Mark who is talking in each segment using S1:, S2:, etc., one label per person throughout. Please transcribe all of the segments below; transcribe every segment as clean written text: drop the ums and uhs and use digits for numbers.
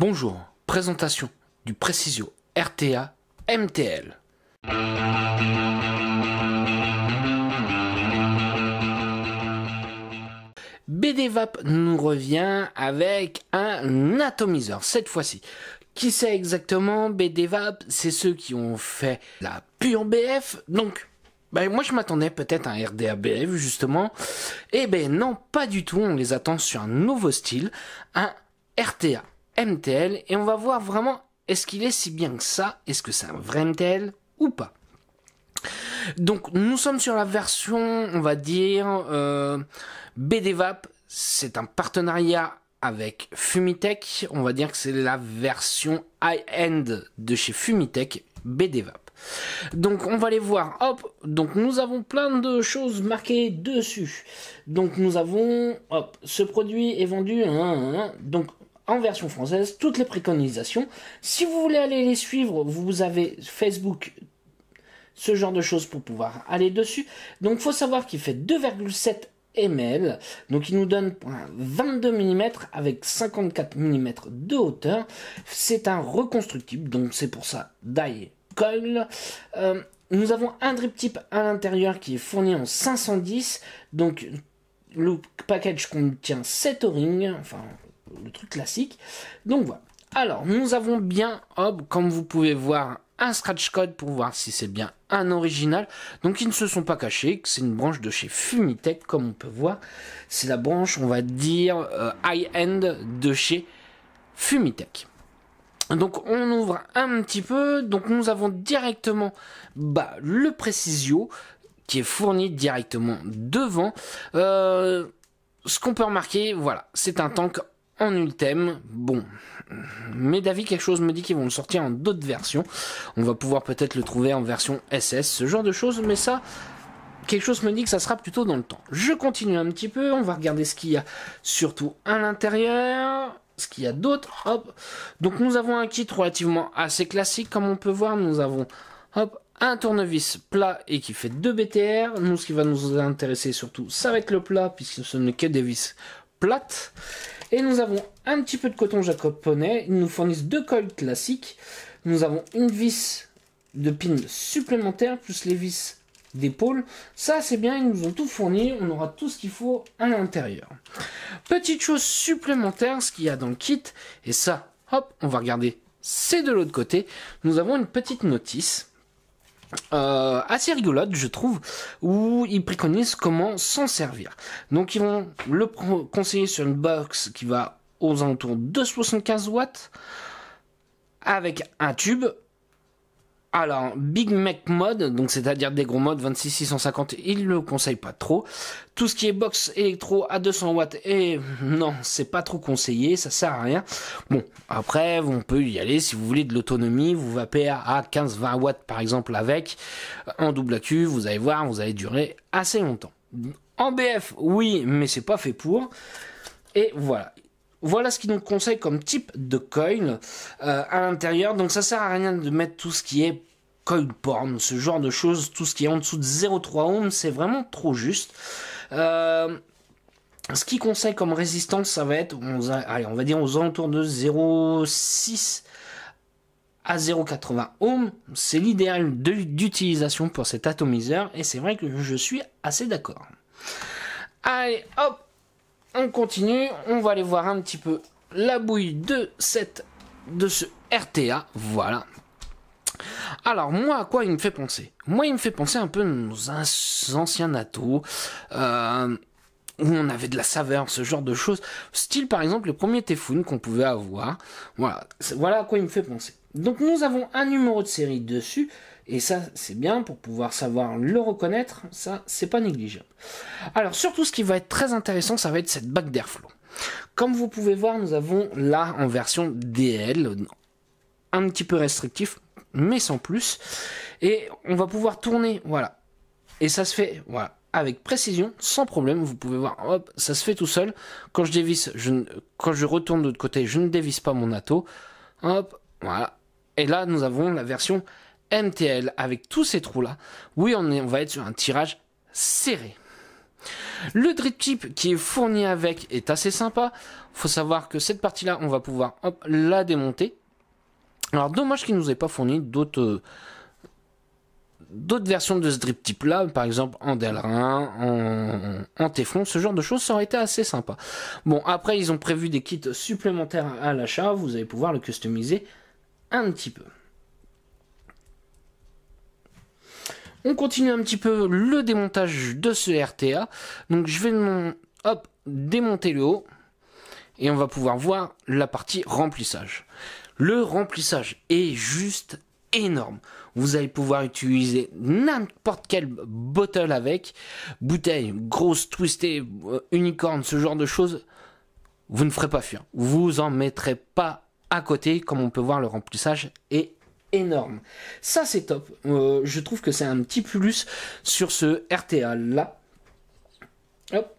S1: Bonjour, présentation du Precisio RTA MTL. BDVAP nous revient avec un atomiseur cette fois-ci. Qui c'est exactement BDVAP? C'est ceux qui ont fait la pure BF, donc moi je m'attendais peut-être à un RDA BF justement. Eh ben non, pas du tout, on les attend sur un nouveau style, un RTA MTL, et on va voir vraiment est-ce qu'il est si bien que ça, est-ce que c'est un vrai MTL ou pas. Donc nous sommes sur la version, on va dire, BDVAP, c'est un partenariat avec Fumitech, on va dire que c'est la version high-end de chez Fumitech, BDVAP. Donc on va les voir, hop, donc nous avons plein de choses marquées dessus. Donc nous avons, hop, ce produit est vendu, donc en version française, toutes les préconisations. Si vous voulez aller les suivre, vous avez Facebook, ce genre de choses pour pouvoir aller dessus. Donc il faut savoir qu'il fait 2,7 ml, donc il nous donne 22 mm avec 54 mm de hauteur. C'est un reconstructible, donc c'est pour ça die coil. Nous avons un drip tip à l'intérieur qui est fourni en 510, donc le package contient 7 O-rings, enfin le truc classique. Donc voilà. Alors nous avons bien, hop, comme vous pouvez voir, un scratch code pour voir si c'est bien un original. Donc ils ne se sont pas cachés, c'est une branche de chez Fumitech, comme on peut voir. C'est la branche, on va dire, high-end de chez Fumitech. Donc on ouvre un petit peu, donc nous avons directement le Precisio qui est fourni directement devant. Ce qu'on peut remarquer, voilà, c'est un tank en Ultem. Bon, mais d'avis, quelque chose me dit qu'ils vont le sortir en d'autres versions. On va pouvoir peut-être le trouver en version SS, ce genre de choses, mais ça, quelque chose me dit que ça sera plutôt dans le temps. Je continue un petit peu, on va regarder ce qu'il y a surtout à l'intérieur, ce qu'il y a d'autre, hop. Donc nous avons un kit relativement assez classique, comme on peut voir, nous avons, hop, un tournevis plat et qui fait 2 BTR. Nous, ce qui va nous intéresser surtout, ça va être le plat, puisque ce n'est que des vis plates. Et nous avons un petit peu de coton japonais. Ils nous fournissent 2 coils classiques. Nous avons une vis de pin supplémentaire, plus les vis d'épaule. Ça, c'est bien, ils nous ont tout fourni. On aura tout ce qu'il faut à l'intérieur. Petite chose supplémentaire, ce qu'il y a dans le kit. Et ça, hop, on va regarder. C'est de l'autre côté. Nous avons une petite notice. Assez rigolote, je trouve, où ils préconisent comment s'en servir. Donc ils vont le conseiller sur une box qui va aux alentours de 75 watts avec un tube. Alors Big Mac mode, donc c'est-à-dire des gros modes 26-650, ils le conseillent pas trop. Tout ce qui est box électro à 200 watts, et non, c'est pas trop conseillé, ça sert à rien. Bon, après, on peut y aller si vous voulez de l'autonomie, vous vapez à 15-20 watts par exemple avec, en double accu, vous allez voir, vous allez durer assez longtemps. En BF, oui, mais c'est pas fait pour. Et voilà. Voilà ce qu'ils nous conseillent comme type de coil à l'intérieur. Donc ça sert à rien de mettre tout ce qui est coil porn, ce genre de choses, tout ce qui est en dessous de 0,3 ohm, c'est vraiment trop juste. Ce qu'ils conseillent comme résistance, ça va être, allez, on va dire aux alentours de 0,6 à 0,80 ohm. C'est l'idéal d'utilisation pour cet atomiseur et c'est vrai que je suis assez d'accord. Allez, hop! On continue, on va aller voir un petit peu la bouille de ce RTA, voilà. Alors moi, à quoi il me fait penser? Moi, il me fait penser un peu à nos anciens NATO, où on avait de la saveur, ce genre de choses. Style par exemple les premiers Typhoon qu'on pouvait avoir. Voilà à quoi il me fait penser. Donc nous avons un numéro de série dessus. Et ça, c'est bien pour pouvoir savoir le reconnaître. Ça, c'est pas négligeable. Alors, surtout, ce qui va être très intéressant, ça va être cette bague d'airflow. Comme vous pouvez voir, nous avons là, en version DL, un petit peu restrictif, mais sans plus. Et on va pouvoir tourner, voilà. Et ça se fait, voilà, avec précision, sans problème. Vous pouvez voir, hop, ça se fait tout seul. Quand je dévisse, quand je retourne de l'autre côté, je ne dévisse pas mon ato. Hop, voilà. Et là, nous avons la version MTL avec tous ces trous là. Oui, on va être sur un tirage serré. Le drip tip qui est fourni avec est assez sympa. Faut savoir que cette partie-là, on va pouvoir la démonter. Alors dommage qu'il nous ait pas fourni d'autres versions de ce drip tip là, par exemple en Delrin, en Téflon, ce genre de choses, ça aurait été assez sympa. Bon, après ils ont prévu des kits supplémentaires à l'achat, vous allez pouvoir le customiser un petit peu. On continue un petit peu le démontage de ce RTA. Donc je vais démonter le haut et on va pouvoir voir la partie remplissage. Le remplissage est juste énorme. Vous allez pouvoir utiliser n'importe quelle bottle avec, bouteille, grosse, twistée, unicorn, ce genre de choses. Vous ne ferez pas fuir. Vous en mettrez pas à côté. Comme on peut voir, le remplissage est énorme. Ça c'est top. Je trouve que c'est un petit plus sur ce RTA là. Hop.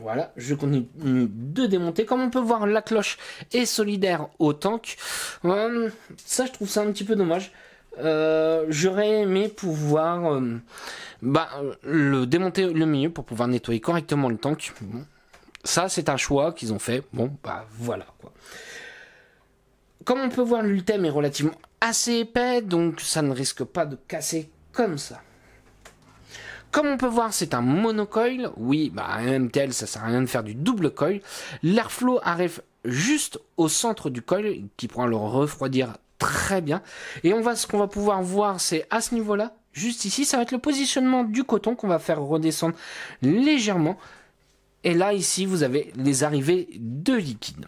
S1: Voilà, je continue de démonter. Comme on peut voir, la cloche est solidaire au tank. Ça, je trouve ça un petit peu dommage. J'aurais aimé pouvoir le démonter le milieu pour pouvoir nettoyer correctement le tank. Bon. Ça, c'est un choix qu'ils ont fait. Bon, bah voilà quoi. Comme on peut voir, l'ultime est relativement assez épais, donc ça ne risque pas de casser comme ça. Comme on peut voir, c'est un monocoil. Oui, un MTL, ça sert à rien de faire du double coil. L'airflow arrive juste au centre du coil, qui pourra le refroidir très bien. Et ce qu'on va pouvoir voir, c'est à ce niveau-là, juste ici, ça va être le positionnement du coton qu'on va faire redescendre légèrement. Et là, ici, vous avez les arrivées de liquide.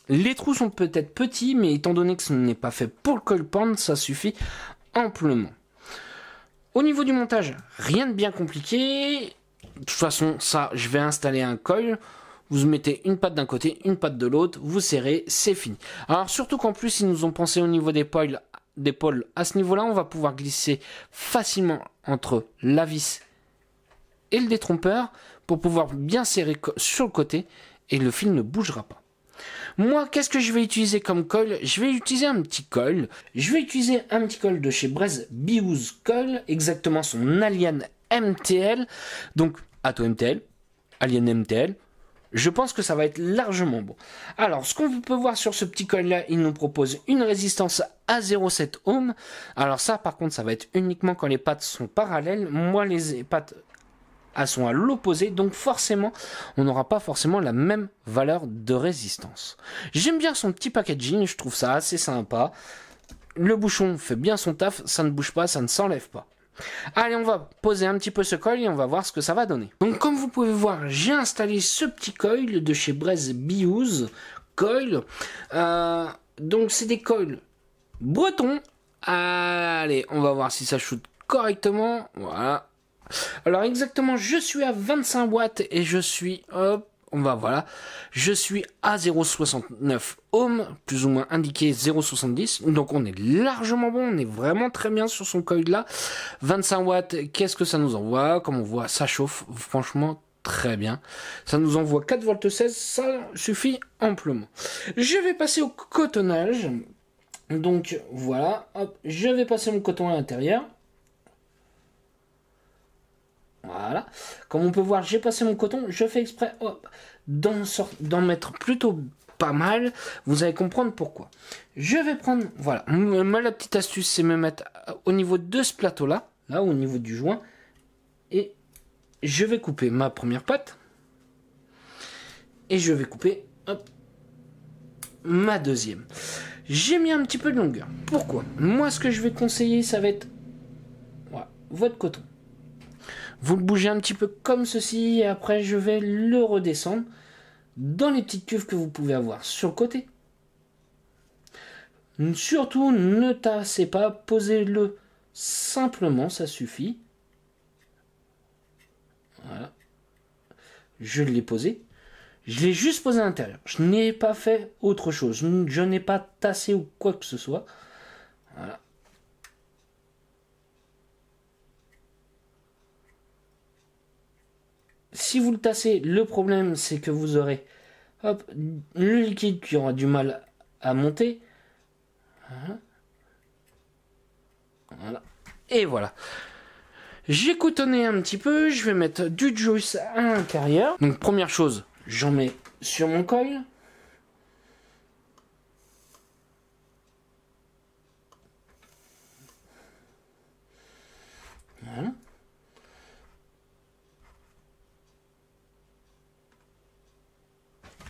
S1: Les trous sont peut-être petits, mais étant donné que ce n'est pas fait pour le coil pond, ça suffit amplement. Au niveau du montage, rien de bien compliqué. De toute façon, ça, je vais installer un coil. Vous mettez une patte d'un côté, une patte de l'autre, vous serrez, c'est fini. Alors surtout qu'en plus, ils nous ont pensé au niveau des pôles à ce niveau-là, on va pouvoir glisser facilement entre la vis et le détrompeur pour pouvoir bien serrer sur le côté et le fil ne bougera pas. Moi, qu'est-ce que je vais utiliser comme coil? Je vais utiliser un petit coil. Je vais utiliser un petit coil de chez Breeze Biouse Coil, exactement son Alien MTL. Donc, Atto MTL, Alien MTL. Je pense que ça va être largement bon. Alors, ce qu'on peut voir sur ce petit coil-là, il nous propose une résistance à 0,7 ohm. Alors ça, par contre, ça va être uniquement quand les pattes sont parallèles. Moi, les pattes sont à l'opposé, donc forcément on n'aura pas forcément la même valeur de résistance. J'aime bien son petit packaging, je trouve ça assez sympa. Le bouchon fait bien son taf, ça ne bouge pas, ça ne s'enlève pas. Allez, on va poser un petit peu ce coil et on va voir ce que ça va donner. Donc comme vous pouvez voir, j'ai installé ce petit coil de chez Breeze Biouse Coil. Donc c'est des coils bretons. Allez, on va voir si ça shoot correctement. Voilà. Alors exactement, je suis à 25 watts et je suis, je suis à 0,69 ohms, plus ou moins indiqué 0,70. Donc on est largement bon, on est vraiment très bien sur son coil là. 25 watts, qu'est-ce que ça nous envoie? Comme on voit, ça chauffe franchement très bien. Ça nous envoie 4 volts 16, ça suffit amplement. Je vais passer au cotonnage. Donc voilà, hop, je vais passer mon coton à l'intérieur. Voilà, comme on peut voir, j'ai passé mon coton, je fais exprès d'en mettre plutôt pas mal, vous allez comprendre pourquoi. Je vais prendre, voilà, la petite astuce, c'est me mettre au niveau de ce plateau-là, là, au niveau du joint, et je vais couper ma première patte, et je vais couper, ma deuxième. J'ai mis un petit peu de longueur. Pourquoi? Moi, ce que je vais conseiller, ça va être, voilà, votre coton. Vous le bougez un petit peu comme ceci et après je vais le redescendre dans les petites cuves que vous pouvez avoir sur le côté. Surtout ne tassez pas, posez-le simplement, ça suffit. Voilà. Je l'ai posé. Je l'ai juste posé à l'intérieur. Je n'ai pas fait autre chose. Je n'ai pas tassé ou quoi que ce soit. Voilà. Si vous le tassez, le problème c'est que vous aurez le liquide qui aura du mal à monter. Voilà. Voilà. Et voilà. J'ai cotonné un petit peu, je vais mettre du juice à l'intérieur. Donc première chose, j'en mets sur mon coil. Voilà.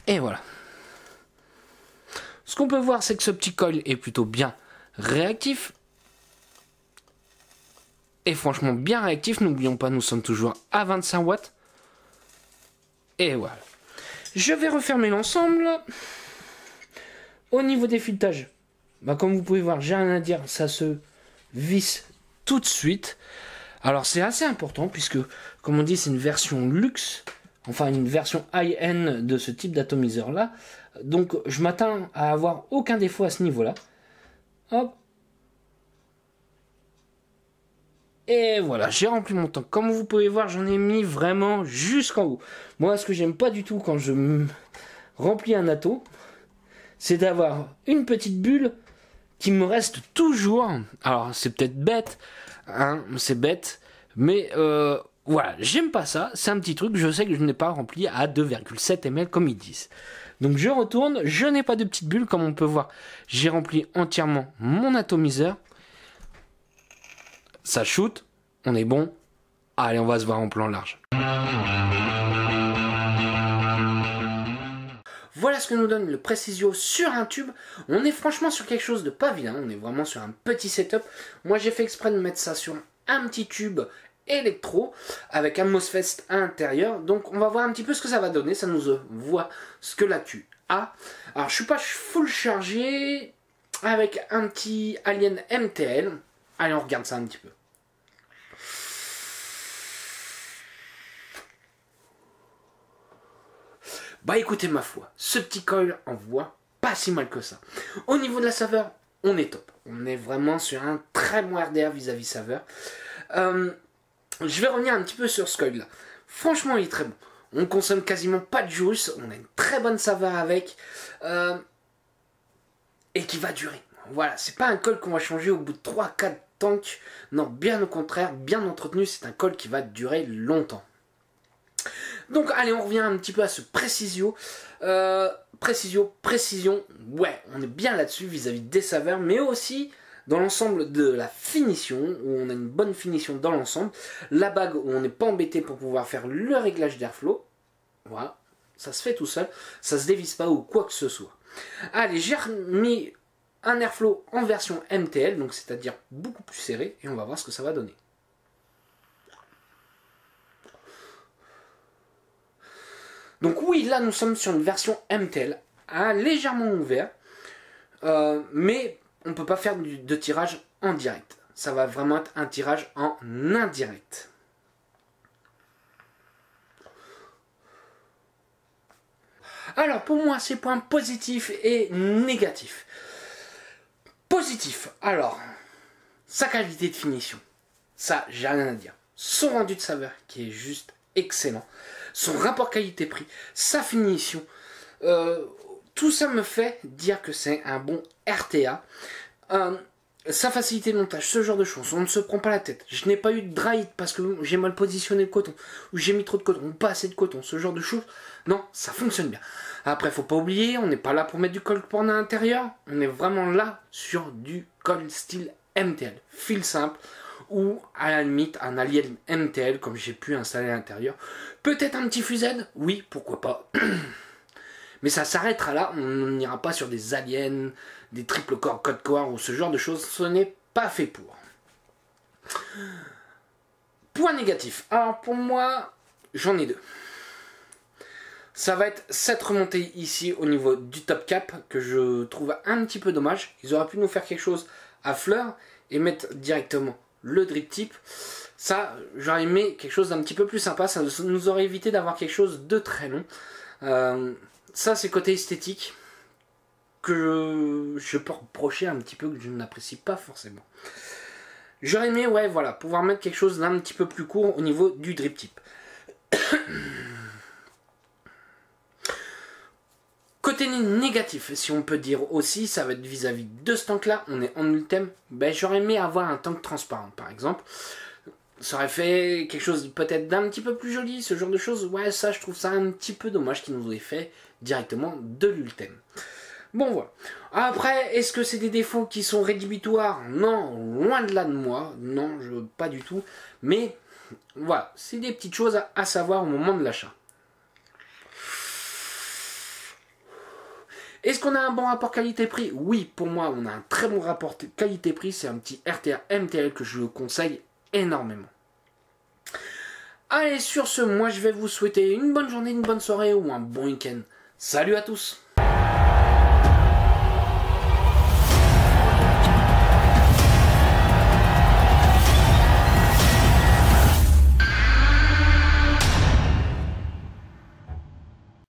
S1: Et voilà. Ce qu'on peut voir, c'est que ce petit coil est plutôt bien réactif. Et franchement bien réactif. N'oublions pas, nous sommes toujours à 25 watts. Et voilà. Je vais refermer l'ensemble. Au niveau des filetages, bah comme vous pouvez voir, j'ai rien à dire, ça se visse tout de suite. Alors c'est assez important puisque, comme on dit, c'est une version luxe. Enfin, une version high-end de ce type d'atomiseur là. Donc, je m'attends à avoir aucun défaut à ce niveau-là. Hop. Et voilà, j'ai rempli mon tank. Comme vous pouvez voir, j'en ai mis vraiment jusqu'en haut. Moi, ce que j'aime pas du tout quand je remplis un ato, c'est d'avoir une petite bulle qui me reste toujours. Alors, c'est peut-être bête, hein, c'est bête, mais voilà, j'aime pas ça, c'est un petit truc, je sais que je n'ai pas rempli à 2,7 ml comme ils disent. Donc je retourne, je n'ai pas de petite bulle, comme on peut voir, j'ai rempli entièrement mon atomiseur. Ça shoot, on est bon, allez on va se voir en plan large. Voilà ce que nous donne le Precisio sur un tube. On est franchement sur quelque chose de pas vilain, on est vraiment sur un petit setup. Moi j'ai fait exprès de mettre ça sur un petit tube électro avec un MOSFET à l'intérieur. Donc on va voir un petit peu ce que ça va donner, ça nous voit ce que là tu as. Alors je suis pas full chargé avec un petit Alien MTL. Allez on regarde ça un petit peu. Bah écoutez ma foi, ce petit coil envoie pas si mal que ça. Au niveau de la saveur, on est top. On est vraiment sur un très bon RDR vis-à-vis saveur. Je vais revenir un petit peu sur ce coil là. Franchement il est très bon. On consomme quasiment pas de juice, on a une très bonne saveur avec. Et qui va durer. Voilà, c'est pas un coil qu'on va changer au bout de 3-4 tanks. Non, bien au contraire, bien entretenu, c'est un coil qui va durer longtemps. Donc allez, on revient un petit peu à ce Precisio. Précision, ouais, on est bien là-dessus vis-à-vis des saveurs, mais aussi dans l'ensemble de la finition, où on a une bonne finition dans l'ensemble. La bague, où on n'est pas embêté pour pouvoir faire le réglage d'airflow. Voilà, ça se fait tout seul, ça se dévisse pas ou quoi que ce soit. Allez, j'ai remis un airflow en version MTL, donc c'est-à-dire beaucoup plus serré, et on va voir ce que ça va donner. Donc oui, là nous sommes sur une version MTL, légèrement ouvert, mais on ne peut pas faire de tirage en direct. Ça va vraiment être un tirage en indirect. Alors pour moi, ces points positifs et négatifs. Positif, alors, sa qualité de finition, ça j'ai rien à dire. Son rendu de saveur qui est juste excellent. Son rapport qualité-prix, sa finition, tout ça me fait dire que c'est un bon RTA. Sa facilité de montage, ce genre de choses, on ne se prend pas la tête. Je n'ai pas eu de dry hit parce que j'ai mal positionné le coton, ou j'ai mis trop de coton, ou pas assez de coton, ce genre de choses. Non, ça fonctionne bien. Après, faut pas oublier, on n'est pas là pour mettre du cold porn à l'intérieur, on est vraiment là sur du cold style MTL, fil simple, ou à la limite un alien MTL comme j'ai pu installer à l'intérieur. Peut-être un petit fused, oui, pourquoi pas. Mais ça s'arrêtera là, on n'ira pas sur des aliens, des triple core, code core ou ce genre de choses, ce n'est pas fait pour. Point négatif, alors pour moi, j'en ai deux. Ça va être cette remontée ici au niveau du top cap que je trouve un petit peu dommage. Ils auraient pu nous faire quelque chose à fleur et mettre directement le drip tip. Ça, j'aurais aimé quelque chose d'un petit peu plus sympa. Ça nous aurait évité d'avoir quelque chose de très long. Ça, c'est côté esthétique que je peux reprocher un petit peu, que je n'apprécie pas forcément. J'aurais aimé, ouais, voilà, pouvoir mettre quelque chose d'un petit peu plus court au niveau du drip tip. Côté négatif, si on peut dire aussi, ça va être vis-à-vis de ce tank là, on est en ultime, ben, j'aurais aimé avoir un tank transparent par exemple. Ça aurait fait quelque chose peut-être d'un petit peu plus joli, ce genre de choses. Ouais, ça, je trouve ça un petit peu dommage qu'ils nous aient fait directement de l'Ultem. Bon, voilà. Après, est-ce que c'est des défauts qui sont rédhibitoires? Non, loin de là de moi. Non, pas du tout. Mais, voilà, c'est des petites choses à savoir au moment de l'achat. Est-ce qu'on a un bon rapport qualité-prix? Oui, pour moi, on a un très bon rapport qualité-prix. C'est un petit RTA MTL que je conseille énormément. Allez, sur ce, moi je vais vous souhaiter une bonne journée, une bonne soirée ou un bon week-end. Salut à tous!